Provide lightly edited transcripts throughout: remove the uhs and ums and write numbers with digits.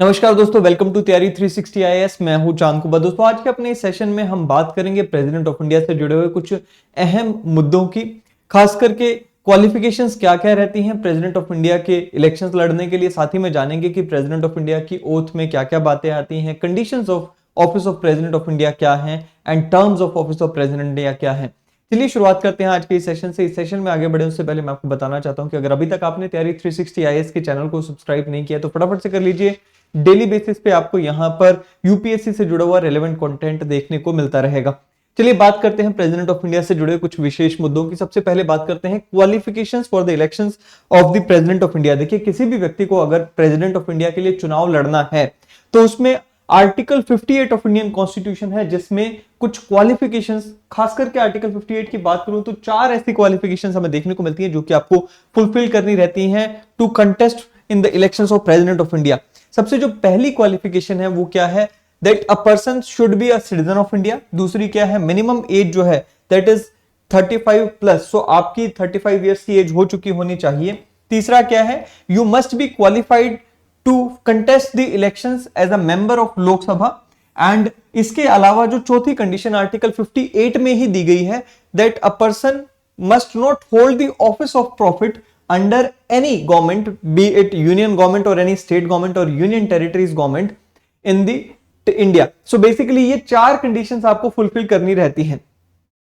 नमस्कार दोस्तों, welcome to तैयारी 360 आईएएस। मैं हूं चांद कुबा। दोस्तों, आज के अपने इस सेशन में हम बात करेंगे प्रेसिडेंट ऑफ इंडिया से जुड़े हुए कुछ अहम मुद्दों की। खास करके क्वालिफिकेशंस क्या क्या रहती हैं प्रेसिडेंट ऑफ इंडिया के इलेक्शंस लड़ने के लिए। साथ ही में जानेंगे कि प्रेसिडेंट ऑफ इंडिया की ओथ में क्या क्या बातें आती हैं, conditions of office of president of India क्या है and terms of office of president India क्या है। चलिए शुरुआत करते हैं आज के इस सेशन से। इस सेशन में आगे बढ़े उससे पहले मैं आपको बताना चाहता हूं कि अगर अभी तक आपने तैयारी 360 आईएएस के चैनल को सब्सक्राइब नहीं किया तो फटाफट से कर लीजिए। डेली बेसिस पे आपको यहां पर यूपीएससी से जुड़ा हुआ रेलेवेंट कंटेंट देखने को मिलता रहेगा। चलिए बात करते हैं प्रेसिडेंट ऑफ इंडिया से जुड़े कुछ विशेष मुद्दों की। सबसे पहले बात करते हैं qualifications for the elections of the president of India. देखिए, किसी भी व्यक्ति को अगर प्रेसिडेंट ऑफ इंडिया के लिए चुनाव लड़ना है तो उसमें आर्टिकल 58 ऑफ इंडियन कॉन्स्टिट्यूशन है, जिसमें कुछ क्वालिफिकेशंस, खास करके आर्टिकल 58 की बात करूं तो 4 ऐसी क्वालिफिकेशंस हमें देखने को मिलती है जो कि आपको फुलफिल करनी रहती हैं to contest in the elections of president of India. सबसे जो पहली क्वालिफिकेशन है वो क्या है, that a person should be a citizen of India. दूसरी क्या है, मिनिमम एज जो है दैट इज 35 प्लस, सो आपकी 35 इयर्स की एज हो चुकी होनी चाहिए। तीसरा क्या है, you must be qualified to contest the elections as a member of Lok Sabha. And इसके अलावा जो चौथी कंडीशन आर्टिकल 58 में ही दी गई है, that a person must not hold the office of profit under any government, be it union government or any state government or union territories government in the India. So basically ये 4 conditions आपको fulfill करनी रहती हैं।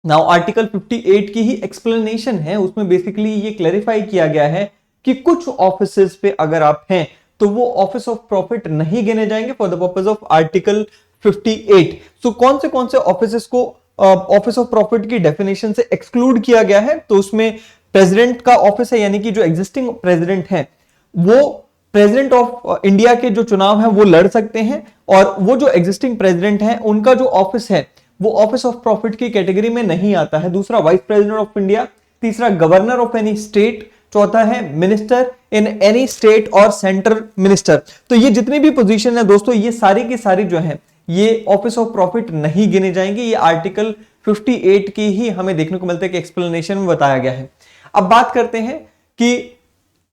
Now article 58 की ही explanation है, उसमें basically ये clarify किया गया है कि कुछ offices पे अगर आप हैं तो वो office of profit नहीं गिने जाएंगे for the purpose of article 58। So कौन से offices को ऑफिस ऑफ प्रॉफिट की डेफिनेशन से एक्सक्लूड किया गया है, तो उसमें प्रेसिडेंट का ऑफिस है, यानी कि जो एग्जिस्टिंग प्रेसिडेंट है वो प्रेसिडेंट ऑफ इंडिया के जो चुनाव है वो लड़ सकते हैं, और वो जो एग्जिस्टिंग प्रेसिडेंट है उनका जो ऑफिस है वो ऑफिस ऑफ प्रॉफिट की कैटेगरी में नहीं आता है। दूसरा वाइस प्रेसिडेंट ऑफ इंडिया, तीसरा गवर्नर ऑफ एनी स्टेट, चौथा है मिनिस्टर इन एनी स्टेट और सेंट्रल मिनिस्टर। तो ये जितनी भी पोजीशन है दोस्तों, ये सारी की सारी जो है ये ऑफिस ऑफ प्रॉफिट नहीं गिने जाएंगे। ये आर्टिकल 58 की ही हमें देखने को मिलता है कि एक्सप्लेनेशन में बताया गया है। अब बात करते हैं कि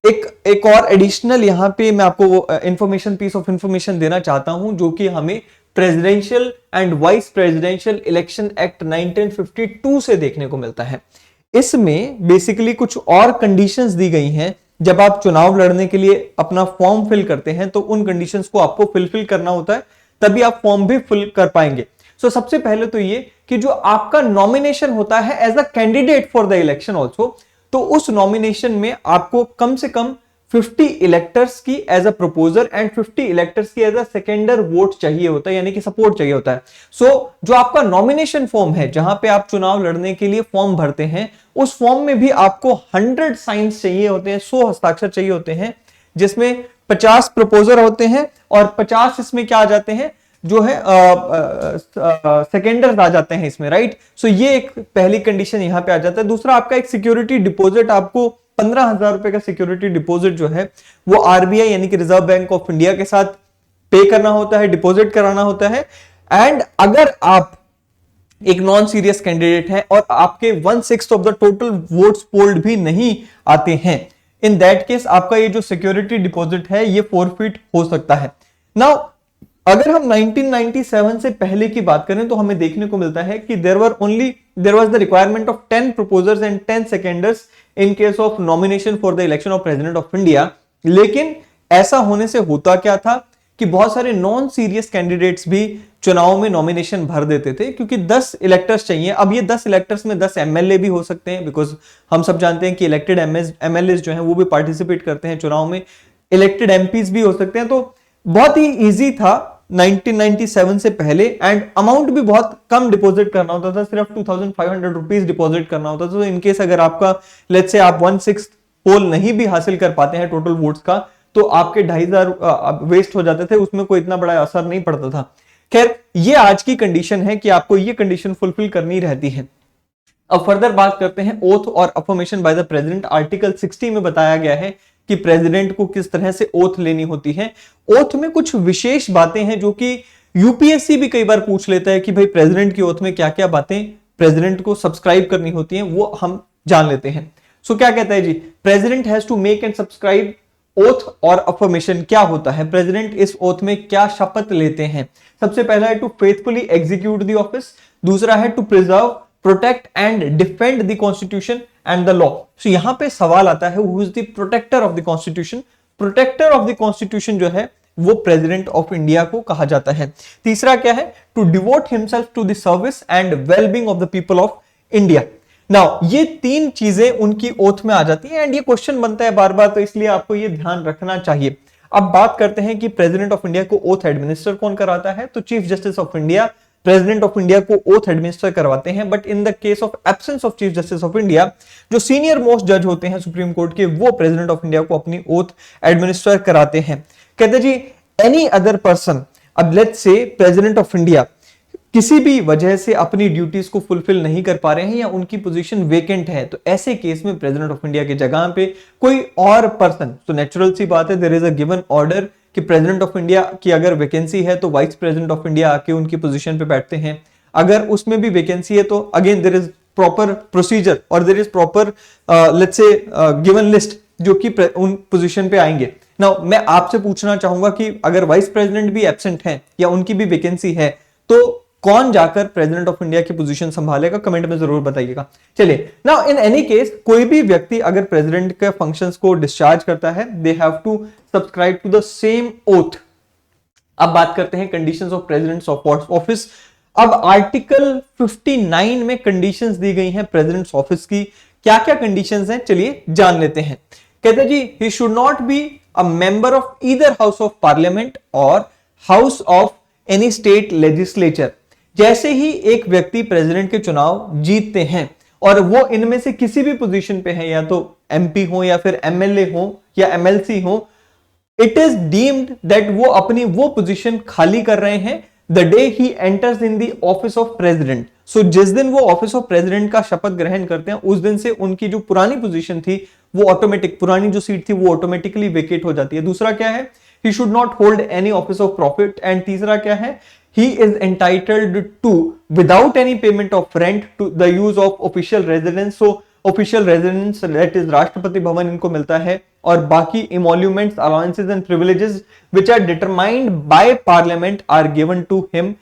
एक और एडिशनल यहां पे मैं आपको इंफॉर्मेशन, पीस ऑफ इंफॉर्मेशन देना चाहता हूं, जो कि हमें presidential and vice presidential election act 1952 से देखने को मिलता है। इसमें बेसिकली कुछ और कंडीशंस दी गई हैं। जब आप चुनाव लड़ने के लिए अपना फॉर्म फिल करते हैं तो उन कंडीशंस को आपको फिलफिल करना होता है, तभी आप फॉर्म भी फिल कर पाएंगे। सो सबसे पहले तो ये कि जो आपका नॉमिनेशन होता है as a candidate for the election also, तो उस नॉमिनेशन में आपको कम से कम 50 इलेक्टर्स की as a proposer and 50 electors की एज अ सेकेंडर वोट चाहिए होता है, यानी कि सपोर्ट चाहिए होता है। सो जो आपका नॉमिनेशन फॉर्म है, जहां पे आप चुनाव लड़ने के लिए फॉर्म भरते हैं, उस फॉर्म में भी आपको 100 साइंस चाहिए होते हैं, 100 हस्ताक्षर चाहिए होते हैं, जिसमें 50 प्रपोजर होते हैं और 50 इसमें क्या आ जाते हैं, जो है सेकेंडर्स आ जाते हैं इसमें, राइट। सो ये एक पहली कंडीशन यहां पे आ जाता है। दूसरा, आपका एक सिक्योरिटी डिपॉजिट, आपको 15,000 रुपए का सिक्योरिटी डिपॉजिट जो है वो आरबीआई यानी कि रिजर्व बैंक ऑफ इंडिया के साथ पे करना होता है, डिपॉजिट कराना होता है। एंड अगर आप एक नॉन सीरियस कैंडिडेट हैं और आपके 1/6 of the total votes polled भी नहीं आते हैं, इन दैट केस आपका ये जो सिक्योरिटी डिपॉजिट है ये फोरफिट हो सकता है। नाउ अगर हम 1997 से पहले की बात करें तो हमें देखने को मिलता है कि there was the requirement of 10 proposers and 10 seconders in case of nomination for the election of president of India. लेकिन ऐसा होने से होता क्या था कि बहुत सारे नॉन सीरियस कैंडिडेट्स भी चुनाव में नॉमिनेशन भर देते थे, क्योंकि 10 इलेक्टर्स चाहिए। अब ये 10 इलेक्टर्स में 10 एमएलए भी हो सकते हैं, बिकॉज हम सब जानते हैं कि इलेक्टेड एमएलए जो हैं वो भी पार्टिसिपेट करते हैं चुनाव में, इलेक्टेड एमपीज भी हो सकते हैं। तो बहुत ही इजी था 1997 से पहले, एंड अमाउंट भी बहुत कम डिपॉजिट करना होता था, सिर्फ 2500 रुपीज डिपॉजिट करना होता था। तो इनकेस अगर आपका लेट्स से आप 1/6 पोल नहीं भी हासिल कर पाते हैं टोटल वोट्स का, तो आपके 2500 वेस्ट हो जाते थे, उसमें कोई इतना बड़ा असर नहीं पड़ता था। खैर, ये आज की कंडीशन है कि आपको ये कंडीशन फुलफिल करनी रहती है। अब फर्दर बात करते हैं oath or affirmation bye the president. Article 60 में बताया गया है कि प्रेसिडेंट को किस तरह से ओथ लेनी होती है। ओथ में कुछ विशेष बातें हैं जो कि यूपीएससी भी कई बार पूछ लेता है कि भाई प्रेसिडेंट की ओथ में क्या क्या बातें प्रेसिडेंट को सब्सक्राइब करनी होती हैं, वो हम जान लेते हैं। सो क्या कहता है जी, president has to make and subscribe oath or affirmation क्या होता है, प्रेसिडेंट इस ओथ में क्या शपथ लेते हैं। सबसे पहला है to faithfully execute the office, दूसरा है to preserve, protect and defend the constitution and the law. So यहां पे सवाल आता है who is the protector of the constitution. Protector of the constitution जो है वो प्रेसिडेंट ऑफ इंडिया को कहा जाता है। तीसरा क्या है, to devote himself to the service and wellbeing of the people of India. Now ये तीन चीजें उनकी ओथ में आ जाती हैं एंड ये क्वेश्चन बनता है बार बार, तो इसलिए आपको ये ध्यान रखना चाहिए। अब बात करते हैं कि प्रेसिडेंट ऑफ इंडिया को ओथ एडमिनिस्टर कौन कराता है, तो chief justice of India president of India को ओथ एडमिनिस्टर करवाते हैं। But in the case of absence of chief justice of India, जो सीनियर मोस्ट जज होते हैं सुप्रीम कोर्ट के, वो प्रेसिडेंट ऑफ इंडिया को अपनी ओथ एडमिनिस्टर कराते हैं। कहते जी एनी अदर पर्सन, अब let's say president of India किसी भी वजह से अपनी ड्यूटीज को फुलफिल नहीं कर पा रहे हैं या उनकी पोजीशन वेकेंट है, तो ऐसे केस में प्रेसिडेंट ऑफ इंडिया की जगह पे कोई और पर्सन, तो नेचुरल सी बात है, there is a given order कि प्रेसिडेंट ऑफ इंडिया की अगर वैकेंसी है तो वाइस प्रेसिडेंट ऑफ इंडिया आके उनकी पोजीशन पे बैठते हैं। अगर उसमें भी वैकेंसी है तो again there is proper procedure और there is proper let's say given list जो कि उन पोजीशन पे आएंगे। नाउ मैं आपसे पूछना चाहूंगा कि अगर वाइस प्रेसिडेंट भी एब्सेंट है या उनकी भी वैकेंसी है तो कौन जाकर प्रेसिडेंट ऑफ इंडिया की पोजीशन संभालेगा, कमेंट में जरूर बताइएगा। चलिए नाउ इन एनी केस कोई भी व्यक्ति अगर प्रेसिडेंट के फंक्शंस को डिस्चार्ज करता है, they have to subscribe to the same oath. अब बात करते हैं conditions of presidents of office. अब आर्टिकल 59 में कंडीशंस दी गई हैं प्रेसिडेंट्स ऑफिस की। क्या क्या कंडीशंस हैं चलिए जान लेते हैं। कहते हैं जी he should not be a member of either house of parliament or house of any state legislature. जैसे ही एक व्यक्ति प्रेसिडेंट के चुनाव जीतते हैं और वो इनमें से किसी भी पोजीशन पे है, या तो एमपी हो या फिर एमएलए हो या एमएलसी हो, इट इज डीम्ड दैट वो अपनी वो पोजीशन खाली कर रहे हैं the day he enters in the office of president. So जिस दिन वो ऑफिस ऑफ प्रेसिडेंट का शपथ ग्रहण करते हैं उस दिन से उनकी जो पुरानी पोजीशन थी वो ऑटोमेटिक, पुरानी जो सीट थी वो ऑटोमेटिकली वेकेट हो जाती है। दूसरा क्या है, ही should not hold any office of profit. And तीसरा क्या है, he is entitled to without any payment of rent to the use of official residence। so official residence that is Rashtrapati Bhavan इनको मिलता है, और बाकी emoluments, allowances and privileges which are determined by parliament are given to him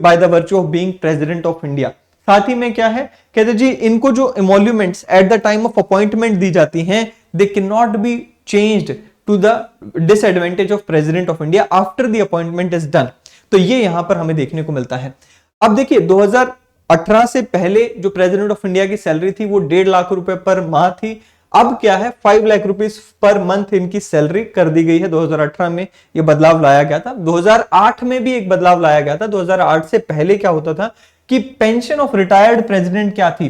by the virtue of being president of India। साथ ही में क्या है, कहते जी इनको जो emoluments at the time of appointment दी जाती हैं they cannot be changed to the disadvantage of president of India after the appointment is done। तो ये यहां पर हमें देखने को मिलता है। अब देखिए 2018 से पहले जो प्रेसिडेंट ऑफ इंडिया की सैलरी थी वो 1.5 लाख रुपए पर माह थी। अब क्या है, 5 लाख रुपीस पर मंथ इनकी सैलरी कर दी गई है। 2018 में ये बदलाव लाया गया था। 2008 में भी एक बदलाव लाया गया था। 2008 से पहले क्या होता था कि पेंशन ऑफ रिटायर्ड प्रेसिडेंट क्या थी,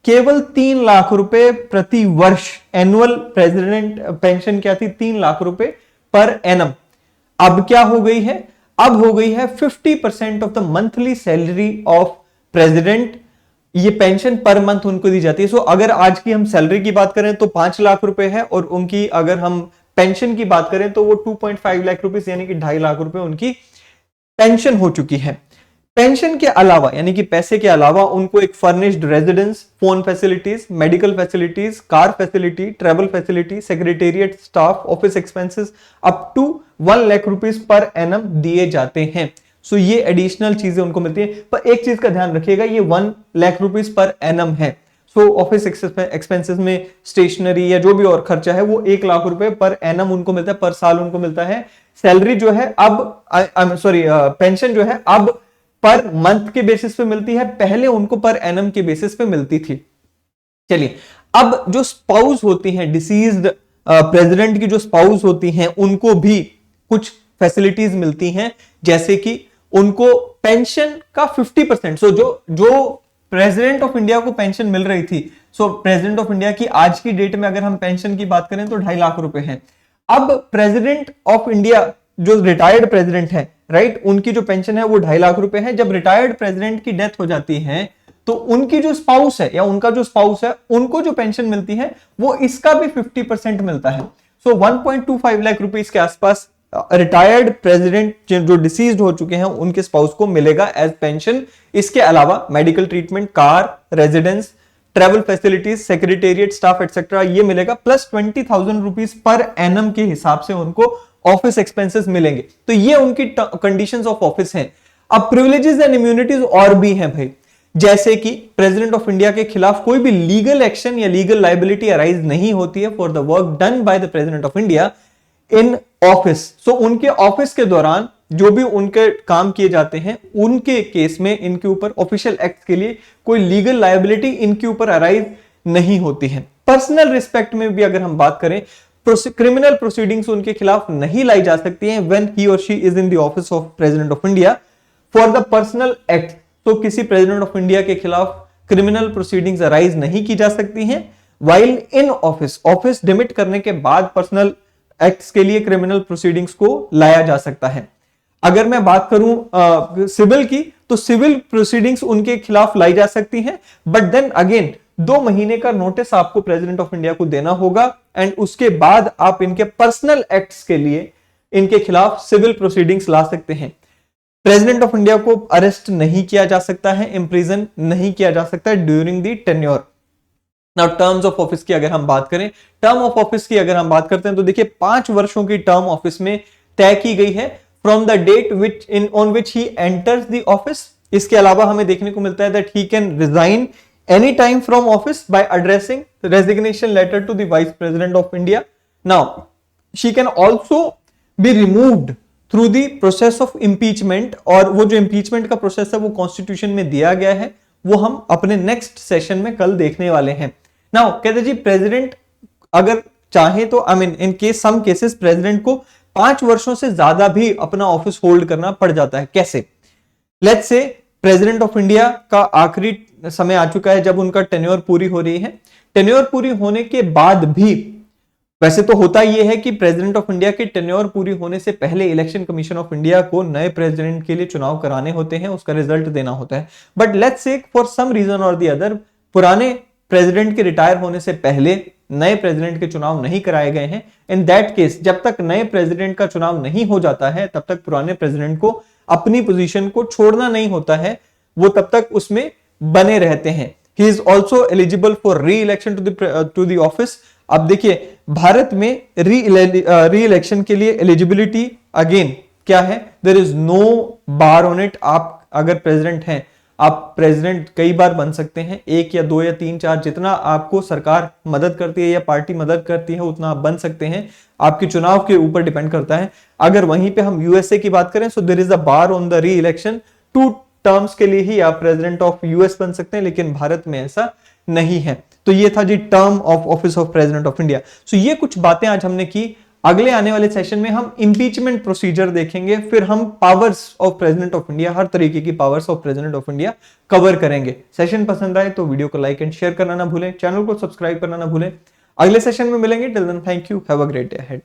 केवल 3 लाख रुपए प्रति वर्ष। एनुअल प्रेसिडेंट पेंशन क्या थी, 3 लाख रुपए पर एनम। अब क्या हो गई है, अब हो गई है 50% of the monthly salary of president. ये पेंशन पर मंथ उनको दी जाती है। सो अगर आज की हम सैलरी की बात करें तो 5 लाख रुपए है, और उनकी अगर हम पेंशन की बात करें तो वो 2.5 लाख रुपए यानी कि 2.5 लाख रुपए उनकी पेंशन हो चुकी है। पेंशन के अलावा यानी कि पैसे के अलावा उनको एक furnished residence, phone facilities, medical facilities, car facility, travel facility, secretariat staff, office expenses up to 1 lakh rupees per annum दिए जाते हैं। सो ये एडिशनल चीजें उनको मिलती है। पर एक चीज का ध्यान रखिएगा, ये 1 लाख रुपीस पर एनम है। सो ऑफिस एक्सपेंसेस में स्टेशनरी या जो भी और खर्चा है वो 1 लाख रुपए पर एनम उनको मिलता है, पर साल उनको मिलता है। सैलरी जो है अब पेंशन जो है अब पर मंथ के बेसिस पे मिलती है, पहले उनको पर एनम के बेसिस पे मिलती थी। चलिए अब जो स्पाउस होती हैं, डिसीज्ड प्रेसिडेंट की जो स्पाउस होती हैं उनको भी कुछ फैसिलिटीज मिलती हैं, जैसे कि उनको पेंशन का 50%। सो जो प्रेसिडेंट ऑफ इंडिया को पेंशन मिल रही थी, सो प्रेसिडेंट ऑफ इंडिया की आज की डेट में अगर हम पेंशन की बात करें तो 2.5 लाख रुपए है। अब प्रेसिडेंट ऑफ इंडिया जो रिटायर्ड प्रेसिडेंट है, राइट, उनकी जो पेंशन है वो 2.5 लाख रुपए है। जब रिटायर्ड प्रेसिडेंट की डेथ हो जाती है तो उनकी जो स्पाउस है या उनका जो स्पाउस है उनको जो पेंशन मिलती है वो इसका भी 50% मिलता है। सो 1.25 लाख रुपीस के आसपास रिटायर्ड प्रेसिडेंट जो डिसीज्ड हो चुके हैं उनके स्पाउस को मिलेगा एज पेंशन। इसके अलावा medical treatment, car, residence, travel facilities, secretariat staff etcetera ये मिलेगा, प्लस 20,000 रुपीज पर एनम के हिसाब से उनको ऑफिस एक्सपेंसेस मिलेंगे। तो ये उनकी कंडीशंस ऑफ ऑफिस हैं। अब प्रिविलेजेस एंड इम्यूनिटीज और भी हैं भाई, जैसे कि प्रेसिडेंट ऑफ इंडिया के खिलाफ कोई भी लीगल एक्शन या लीगल लायबिलिटी अराइज नहीं होती है for the work done by the president of India in office. So उनके ऑफिस के दौरान जो भी उनके काम किए जाते हैं उनके केस में इनके ऊपर ऑफिशियल एक्ट के लिए कोई लीगल लायबिलिटी इनके ऊपर अराइज नहीं होती है। पर्सनल रिस्पेक्ट में भी अगर हम बात करें, क्रिमिनल प्रोसीडिंग्स उनके खिलाफ नहीं लाई जा सकती हैं व्हेन ही और she is in the office of president of India for the personal act. तो किसी प्रेसिडेंट ऑफ इंडिया के खिलाफ क्रिमिनल प्रोसीडिंग्स अराइज नहीं की जा सकती हैं while in office. Office demat करने के बाद पर्सनल एक्ट्स के लिए क्रिमिनल प्रोसीडिंग्स को लाया जा सकता है। अगर मैं बात करूं सिविल की, तो सिविल प्रोसीडिंग्स उनके खिलाफ लाई जा सकती हैं, बट देन अगेन 2 महीने का नोटिस आपको प्रेसिडेंट ऑफ इंडिया को देना होगा एंड उसके बाद आप इनके पर्सनल एक्ट्स के लिए इनके खिलाफ सिविल प्रोसीडिंग्स ला सकते हैं। प्रेसिडेंट ऑफ इंडिया को अरेस्ट नहीं किया जा सकता है, इंप्रिजन नहीं किया जा सकता है during the tenure. Now terms of office की अगर हम बात करें, टर्म ऑफ ऑफिस की अगर हम बात करते हैं तो देखिए 5 वर्षों की टर्म ऑफिस में तय की गई है from the date which in on which he enters the office. इसके अलावा हमें देखने को मिलता है that he can resign any time from office by addressing resignation letter to the vice president of India. Now she can also be removed through the process of impeachment, और वो जो इंपीचमेंट का प्रोसेस है वो constitution में दिया गया है, वो हम अपने नेक्स्ट सेशन में कल देखने वाले हैं। नाउ कहते जी प्रेसिडेंट अगर चाहे तो I mean in case some cases president को 5 वर्षों से ज्यादा भी अपना ऑफिस होल्ड करना पड़ जाता है। कैसे? Let's say president of India का आखिरी समय आ चुका है जब उनका टेन्योर पूरी हो रही है। टेन्योर पूरी होने के बाद भी, वैसे तो होता यह है कि प्रेसिडेंट ऑफ इंडिया के टेन्योर पूरी होने से पहले इलेक्शन कमीशन ऑफ इंडिया को नए प्रेसिडेंट के लिए चुनाव कराने होते हैं, उसका रिजल्ट देना होता है। But let's say for some reason or the other पुराने प्रेसिडेंट के रिटायर होने से पहले नए प्रेसिडेंट के चुनाव नहीं कराए गए हैं। इन दैट केस जब तक नए प्रेसिडेंट का चुनाव नहीं हो जाता है तब तक पुराने प्रेसिडेंट को अपनी पोजीशन को छोड़ना नहीं होता है, वो तब तक उसमें बने रहते हैं। He is also eligible for re election to the office. अब देखिए भारत में री इलेक्शन के लिए एलिजिबिलिटी अगेन क्या है, there is no bar on it. आप अगर प्रेसिडेंट हैं, आप प्रेसिडेंट कई बार बन सकते हैं, 1 या 2 या 3 4 जितना आपको सरकार मदद करती है या पार्टी मदद करती है उतना आप बन सकते हैं, आपके चुनाव के ऊपर डिपेंड करता है। अगर वहीं पे हम यूएसए की बात करें, so there is a bar on the re election, 2 terms के लिए ही आप प्रेसिडेंट ऑफ यूएस बन सकते हैं, लेकिन भारत में ऐसा नहीं है। तो ये था जी term of office of president of India. So ये कुछ बातें आज हमने की। अगले आने वाले सेशन में हम इंपीचमेंट प्रोसीजर देखेंगे, फिर हम powers of president of India, हर तरीके की powers of president of India cover करेंगे। सेशन पसंद आए तो वीडियो को लाइक एंड शेयर करना ना भूलें, चैनल को सब्सक्राइब करना ना भूलें। अगले सेशन में मिलेंगे। Till then thank you, have a great day ahead.